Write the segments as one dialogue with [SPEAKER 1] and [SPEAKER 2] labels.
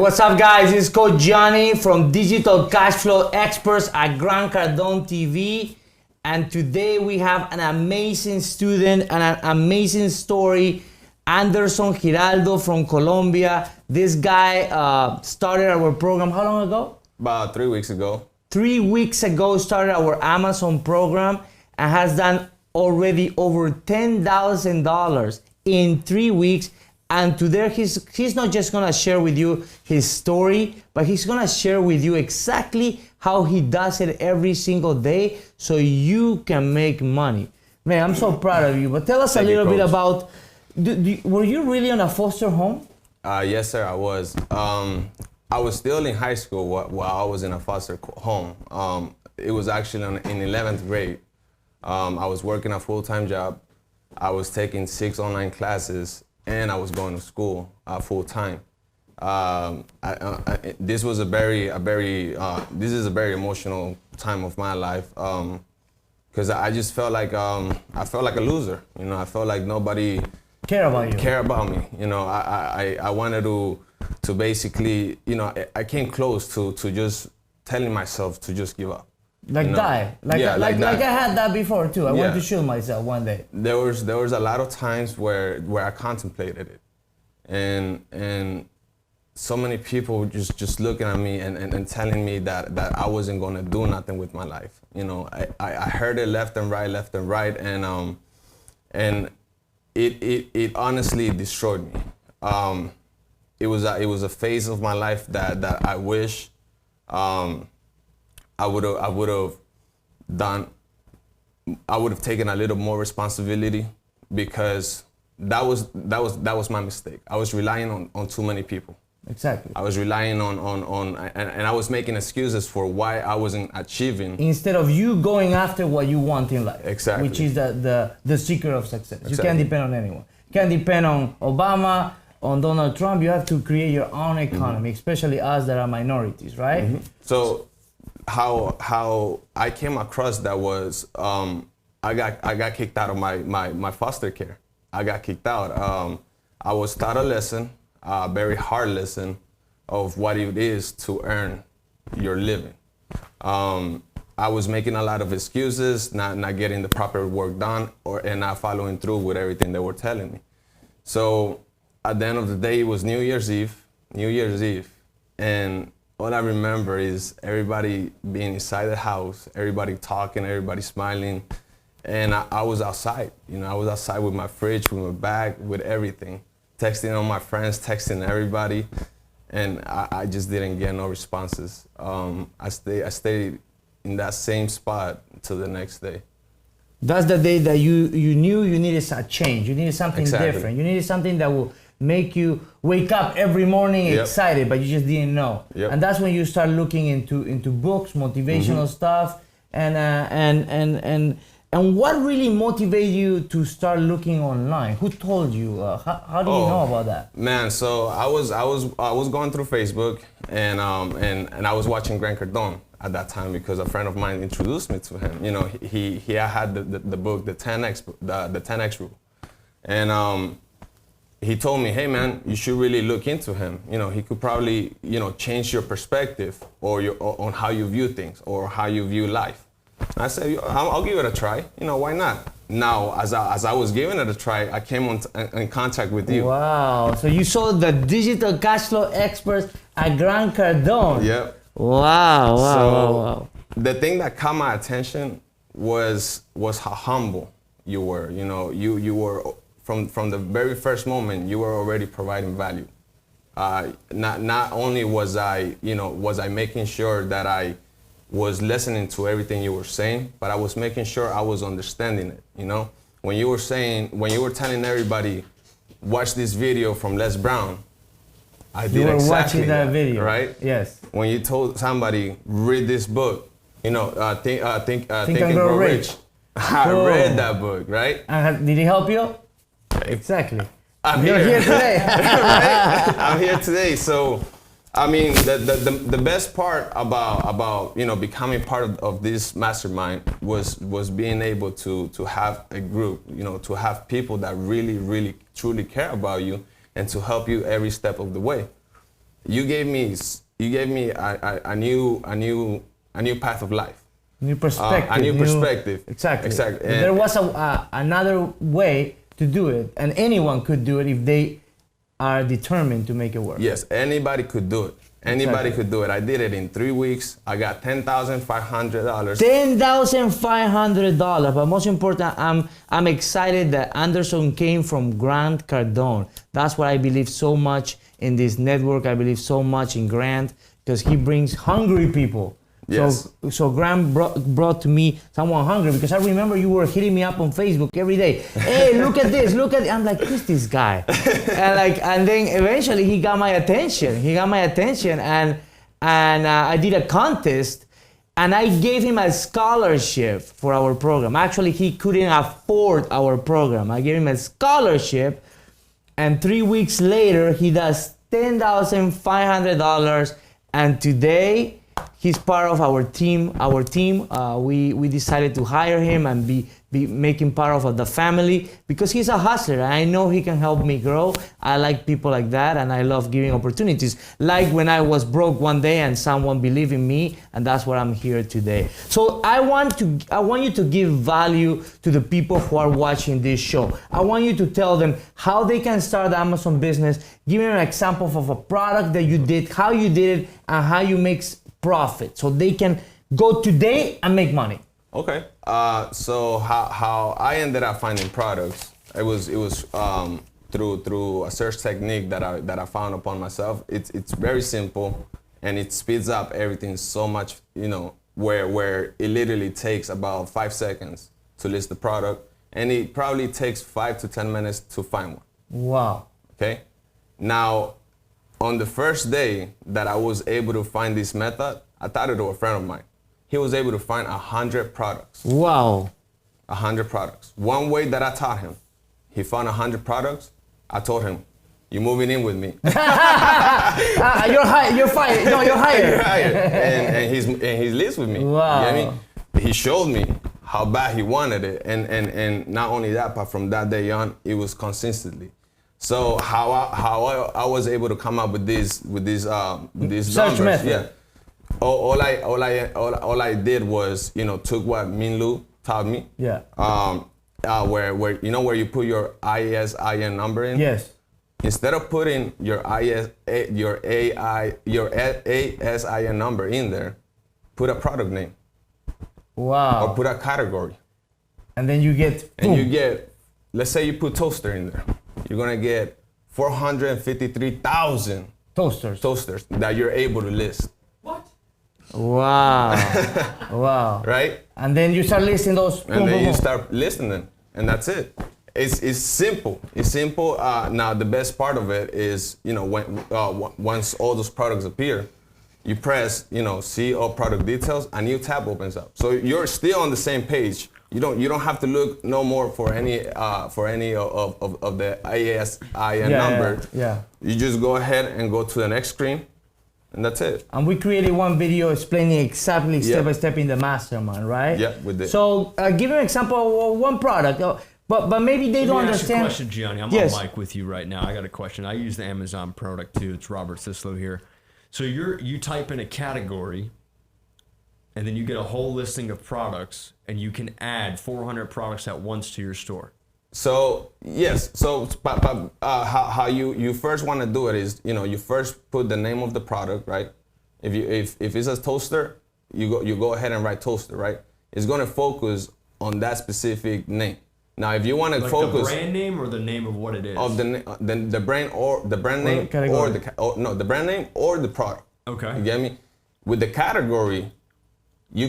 [SPEAKER 1] what's up, guys? It's Coach Johnny from Digital Cash Flow Experts at Gran Cardone TV. And today we have an amazing student and an amazing story. Anderson Giraldo from Colombia. This guy started our program how long ago?
[SPEAKER 2] About 3 weeks ago.
[SPEAKER 1] 3 weeks ago started our Amazon program and has done already over $10,000 in 3 weeks. And today he's not just gonna share with you his story, but he's gonna share with you exactly how he does it every single day so you can make money. Man, I'm so proud of you. But tell us a little bit about, were you really in a foster home?
[SPEAKER 2] Yes, sir, I was. I was still in high school while I was in a foster home. It was actually in 11th grade. I was working a full-time job. I was taking 6 online classes, and I was going to school full-time. This is a very emotional time of my life because I just felt like I felt like a loser. You know, I felt like nobody care about me. You know, I wanted to basically, you know, I came close to just telling myself to just give up.
[SPEAKER 1] Like, you know? Die. Like I had that before too. I wanted to shoot myself one day.
[SPEAKER 2] There was a lot of times where I contemplated it, and so many people just looking at me and telling me that I wasn't gonna do nothing with my life. You know, I heard it left and right, and it honestly destroyed me. It was a phase of my life that I wish I would have taken a little more responsibility, because that was my mistake. I was relying on too many people.
[SPEAKER 1] Exactly.
[SPEAKER 2] I was relying and I was making excuses for why I wasn't achieving.
[SPEAKER 1] Instead of you going after what you want in life.
[SPEAKER 2] Exactly.
[SPEAKER 1] Which is the secret of success.
[SPEAKER 2] Exactly.
[SPEAKER 1] You can't depend on anyone. You can't depend on Obama, on Donald Trump. You have to create your own economy, especially us that are minorities, right?
[SPEAKER 2] Mm-hmm. So how I came across that was I got kicked out of my foster care. I got kicked out. I was taught a lesson, a very hard lesson, of what it is to earn your living. I was making a lot of excuses, not getting the proper work done, and not following through with everything they were telling me. So at the end of the day, it was New Year's Eve, and all I remember is everybody being inside the house, everybody talking, everybody smiling, and I was outside. You know, I was outside with my fridge, with my bag, with everything, texting all my friends, texting everybody, and I just didn't get no responses. I stayed in that same spot till the next day.
[SPEAKER 1] That's the day that you knew you needed a change. You needed something different. You needed something that will make you wake up every morning excited, but you just didn't know. And that's when you start looking into books, motivational stuff, and what really motivated you to start looking online? Who told you? How do you know about that?
[SPEAKER 2] Man, so I was going through Facebook, and I was watching Gran Cardone at that time because a friend of mine introduced me to him. You know, he had the book, the 10X rule, and he told me, hey man, you should really look into him. You know, he could probably, you know, change your perspective or on how you view things or how you view life. And I said, I'll give it a try. You know, why not? Now, as I was giving it a try, I came in contact with you.
[SPEAKER 1] Wow. So you saw the Digital Cash Flow Experts at Gran Cardone.
[SPEAKER 2] Yep.
[SPEAKER 1] Wow.
[SPEAKER 2] The thing that caught my attention was how humble you were. You know, you were from the very first moment, you were already providing value. Not only was I making sure that I was listening to everything you were saying, but I was making sure I was understanding it. You know, when you were telling everybody, watch this video from Les Brown, I did exactly that. You were watching that video,
[SPEAKER 1] right? Yes.
[SPEAKER 2] When you told somebody, read this book, you know, Think and Grow Rich. I read that book, right?
[SPEAKER 1] Did it help you? Exactly.
[SPEAKER 2] You're here today. Right? I'm here today. So, I mean, the best part about you know, becoming part of this mastermind was being able to have a group, you know, to have people that really truly care about you and to help you every step of the way. you gave me a new path of life.
[SPEAKER 1] New perspective.
[SPEAKER 2] A new perspective.
[SPEAKER 1] Exactly.
[SPEAKER 2] Exactly.
[SPEAKER 1] There was another way to do it, and anyone could do it if they are determined to make it work.
[SPEAKER 2] Yes, anybody could do it. Anybody could do it. I did it in 3 weeks. I got $10,500.
[SPEAKER 1] $10,500. But most important, I'm excited that Anderson came from Grant Cardone. That's what I believe so much in this network. I believe so much in Grant because he brings hungry people.
[SPEAKER 2] Yes.
[SPEAKER 1] So Grant brought to me someone hungry because I remember you were hitting me up on Facebook every day. Hey, look at this, look at it. I'm like, who's this guy? and then eventually he got my attention. And I did a contest and I gave him a scholarship for our program. Actually, he couldn't afford our program. I gave him a scholarship, and 3 weeks later he does $10,500, and today he's part of our team. We decided to hire him and be making part of the family because he's a hustler. I know he can help me grow. I like people like that, and I love giving opportunities. Like when I was broke one day and someone believed in me, and that's why I'm here today. So I want you to give value to the people who are watching this show. I want you to tell them how they can start the Amazon business. Give them an example of a product that you did, how you did it, and how you make profit, so they can go today and make money.
[SPEAKER 2] Okay. So how I ended up finding products, it was through a search technique that I found upon myself. It's very simple, and it speeds up everything so much. Where it literally takes about 5 seconds to list the product, and it probably takes 5 to 10 minutes to find one.
[SPEAKER 1] Wow.
[SPEAKER 2] Okay. Now, on the first day that I was able to find this method, I taught it to a friend of mine. He was able to find 100 products.
[SPEAKER 1] Wow.
[SPEAKER 2] 100 products. One way that I taught him, he found 100 products. I told him, "You're moving in with me."
[SPEAKER 1] You're hired. You're fired. No, you're hired.
[SPEAKER 2] You're hired. And he lives with me.
[SPEAKER 1] Wow.
[SPEAKER 2] You know what I mean? He showed me how bad he wanted it, and not only that, but from that day on, it was consistently. So how I was able to come up with these
[SPEAKER 1] search
[SPEAKER 2] numbers,
[SPEAKER 1] method.
[SPEAKER 2] yeah. All I did was, took what Minlu taught me.
[SPEAKER 1] Yeah.
[SPEAKER 2] Where where you put your ISIN number in.
[SPEAKER 1] Yes.
[SPEAKER 2] Instead of putting your ASIN number in there, put a product name.
[SPEAKER 1] Wow.
[SPEAKER 2] Or put a category.
[SPEAKER 1] And then you get.
[SPEAKER 2] And you get, let's say you put toaster in there. You're gonna get 453,000 toasters that you're able to list.
[SPEAKER 3] What?
[SPEAKER 1] Wow. Wow.
[SPEAKER 2] Right?
[SPEAKER 1] And then you start listing those.
[SPEAKER 2] And then you start listing them, and that's it. It's simple. It's simple. Now the best part of it is, when once all those products appear, you press, see all product details, a new tab opens up. So you're still on the same page. You don't have to look no more for any of the ASIN number.
[SPEAKER 1] Yeah.
[SPEAKER 2] You just go ahead and go to the next screen, and that's it.
[SPEAKER 1] And we created one video explaining exactly step by step in the mastermind, right?
[SPEAKER 2] Yeah, we did.
[SPEAKER 1] So give an example of one product, but maybe they don't understand.
[SPEAKER 3] Let me ask you a question, Gianni. I'm on mic with you right now. I got a question. I use the Amazon product too. It's Robert Sislow here. So you type in a category, and then you get a whole listing of products, and you can add 400 products at once to your store.
[SPEAKER 2] So yes, but how you first want to do it is, you first put the name of the product, right? If it's a toaster, you go ahead and write toaster, right? It's going to focus on that specific name. Now, if you want to focus
[SPEAKER 3] the brand name or the name of what it is,
[SPEAKER 2] of the brand or the brand name or the brand name or the product.
[SPEAKER 3] Okay.
[SPEAKER 2] You get me? With the category, you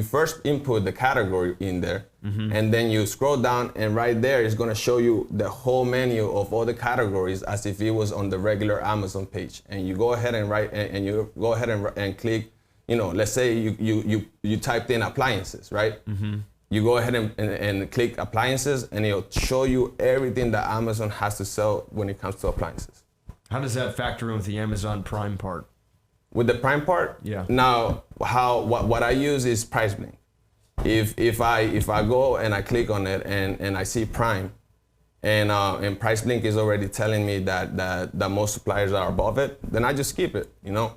[SPEAKER 2] first input the category in there, and then you scroll down, and right there it's gonna show you the whole menu of all the categories as if it was on the regular Amazon page. And you go ahead and write, and you go ahead and click. Let's say you typed in appliances, right? You go ahead and click appliances, and it'll show you everything that Amazon has to sell when it comes to appliances.
[SPEAKER 3] How does that factor in with the Amazon Prime part?
[SPEAKER 2] With the Prime part?
[SPEAKER 3] Yeah.
[SPEAKER 2] Now, what I use is Price Blink. If I go and I click on it and I see Prime, and PriceLink is already telling me that most suppliers are above it, then I just keep it, you know.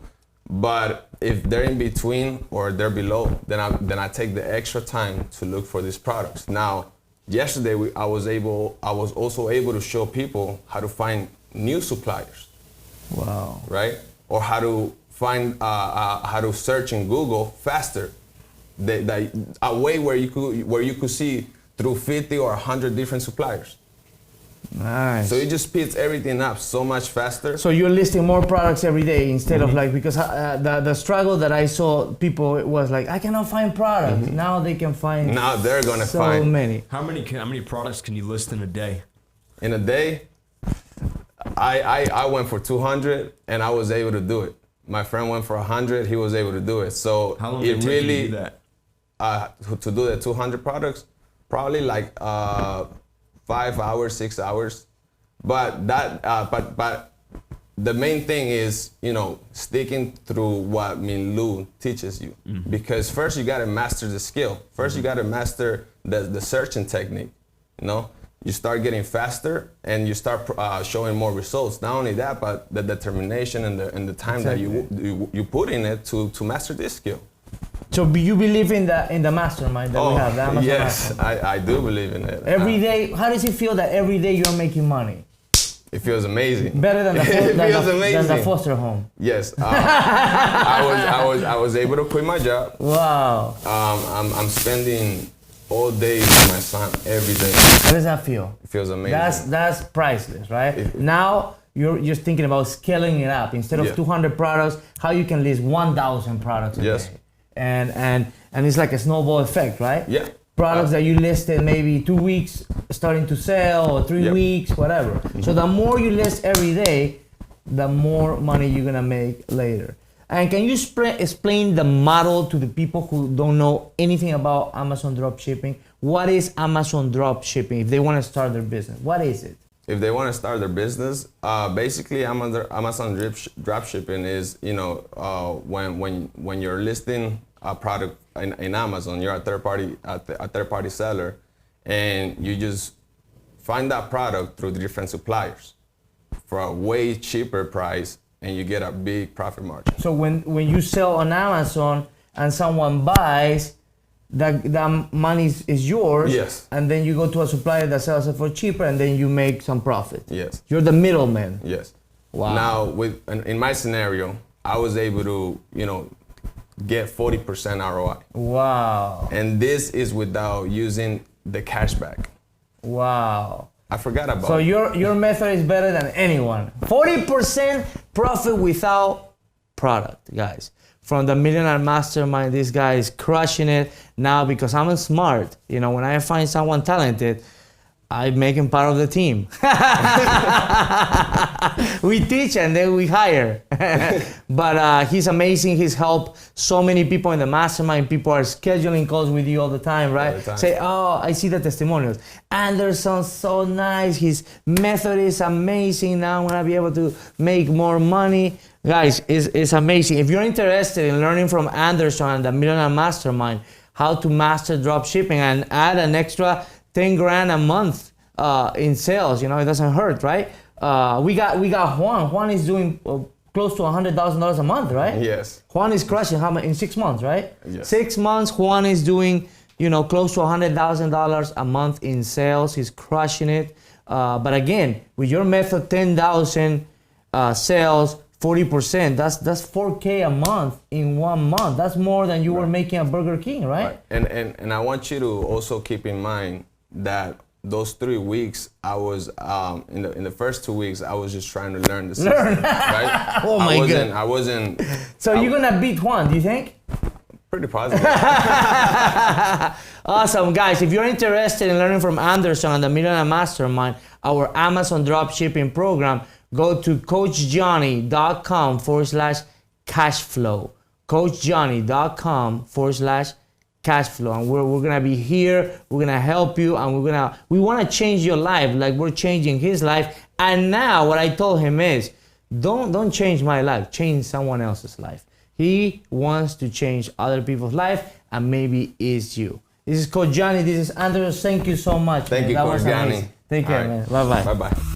[SPEAKER 2] But if they're in between or they're below, then I take the extra time to look for these products. Now, yesterday I was also able to show people how to find new suppliers.
[SPEAKER 1] Wow.
[SPEAKER 2] Right? Or how to find how to search in Google faster. A way where you could see through 50 or 100 different suppliers.
[SPEAKER 1] Nice.
[SPEAKER 2] So it just speeds everything up so much faster.
[SPEAKER 1] So you're listing more products every day instead of like, because the struggle that I saw people was like, I cannot find products. Now they can find.
[SPEAKER 2] Now they're gonna
[SPEAKER 1] so
[SPEAKER 2] find
[SPEAKER 1] many.
[SPEAKER 3] How many products can you list in a day?
[SPEAKER 2] In a day, I went for 200 and I was able to do it. My friend went for 100, he was able to do it. So
[SPEAKER 3] how long did it take you to do that?
[SPEAKER 2] To do the 200 products, probably like 5 hours, 6 hours. But the main thing is, you know, sticking through what Min teaches you. Because first you gotta master the skill. First you gotta master the searching technique, you know? You start getting faster and you start showing more results. Not only that, but the determination and the time that you put in it to master this skill.
[SPEAKER 1] So you believe in the mastermind that we have? The Amazon
[SPEAKER 2] yes,
[SPEAKER 1] mastermind?
[SPEAKER 2] I do believe in it.
[SPEAKER 1] Every day, how does it feel that every day you're making money?
[SPEAKER 2] It feels amazing.
[SPEAKER 1] Better than
[SPEAKER 2] amazing.
[SPEAKER 1] than the foster home.
[SPEAKER 2] Yes, I was able to quit my job.
[SPEAKER 1] Wow.
[SPEAKER 2] I'm spending all day with my son every day.
[SPEAKER 1] How does that feel?
[SPEAKER 2] It feels amazing.
[SPEAKER 1] That's priceless, right? Now you're just thinking about scaling it up. Instead of 200 products, how you can list 1,000 products a day. And it's like a snowball effect, right?
[SPEAKER 2] Yeah.
[SPEAKER 1] Products that you listed maybe 2 weeks starting to sell, or 3 weeks, whatever. So the more you list every day, the more money you're gonna make later. And can you explain the model to the people who don't know anything about Amazon dropshipping? What is Amazon dropshipping if they want to start their business? What is it?
[SPEAKER 2] If they want to start their business, basically Amazon dropshipping is, you know, when you're listing a product in Amazon, you're a third party seller, and you just find that product through the different suppliers for a way cheaper price, and you get a big profit margin.
[SPEAKER 1] So when you sell on Amazon and someone buys, that money is yours.
[SPEAKER 2] Yes.
[SPEAKER 1] And then you go to a supplier that sells it for cheaper, and then you make some profit.
[SPEAKER 2] Yes.
[SPEAKER 1] You're the middleman.
[SPEAKER 2] Yes.
[SPEAKER 1] Wow.
[SPEAKER 2] Now, in my scenario, I was able to, you know, get 40% ROI.
[SPEAKER 1] Wow.
[SPEAKER 2] And this is without using the cashback.
[SPEAKER 1] Wow.
[SPEAKER 2] I forgot about
[SPEAKER 1] So
[SPEAKER 2] it.
[SPEAKER 1] your method is better than anyone. 40% profit without product, guys. From the Millionaire Mastermind, this guy is crushing it now because I'm smart. You know, when I find someone talented, I make him part of the team. We teach and then we hire. But he's amazing. He's helped so many people in the mastermind. People are scheduling calls with you all the time, right?
[SPEAKER 2] All the time.
[SPEAKER 1] Say, oh, I see the testimonials. Anderson's so nice. His method is amazing. Now I'm gonna be able to make more money. Guys, it's amazing. If you're interested in learning from Anderson and the Millionaire Mastermind, how to master drop shipping and add an extra 10 grand a month in sales, you know, it doesn't hurt, right? We got Juan. Juan is doing close to $100,000 a month, right?
[SPEAKER 2] Yes.
[SPEAKER 1] Juan is crushing how much in 6 months, right?
[SPEAKER 2] Yes.
[SPEAKER 1] 6 months, Juan is doing, you know, close to $100,000 a month in sales. He's crushing it. But again, with your method, 10,000 sales, 40%, that's $4K a month in 1 month. That's more than you were making at Burger King, right?
[SPEAKER 2] And I want you to also keep in mind that those 3 weeks, I was in the first 2 weeks, I was just trying to learn the system, right?
[SPEAKER 1] Oh my God.
[SPEAKER 2] I wasn't.
[SPEAKER 1] So you're gonna beat Juan, do you think?
[SPEAKER 2] Pretty positive.
[SPEAKER 1] Awesome, guys. If you're interested in learning from Anderson and the Millionaire Mastermind, our Amazon dropshipping program, go to coachjohnny.com/cashflow. coachjohnny.com/cashflow. And we're gonna be here, we're gonna help you, and we wanna change your life like we're changing his life. And now what I told him is, don't change my life, change someone else's life. He wants to change other people's life, and maybe it's you. This is Coach Johnny, this is Andrew. Thank you so much.
[SPEAKER 2] Thank
[SPEAKER 1] man.
[SPEAKER 2] you,
[SPEAKER 1] That
[SPEAKER 2] Coach
[SPEAKER 1] was
[SPEAKER 2] Johnny.
[SPEAKER 1] amazing. Take care,
[SPEAKER 2] All
[SPEAKER 1] man. Bye bye.
[SPEAKER 2] Bye bye.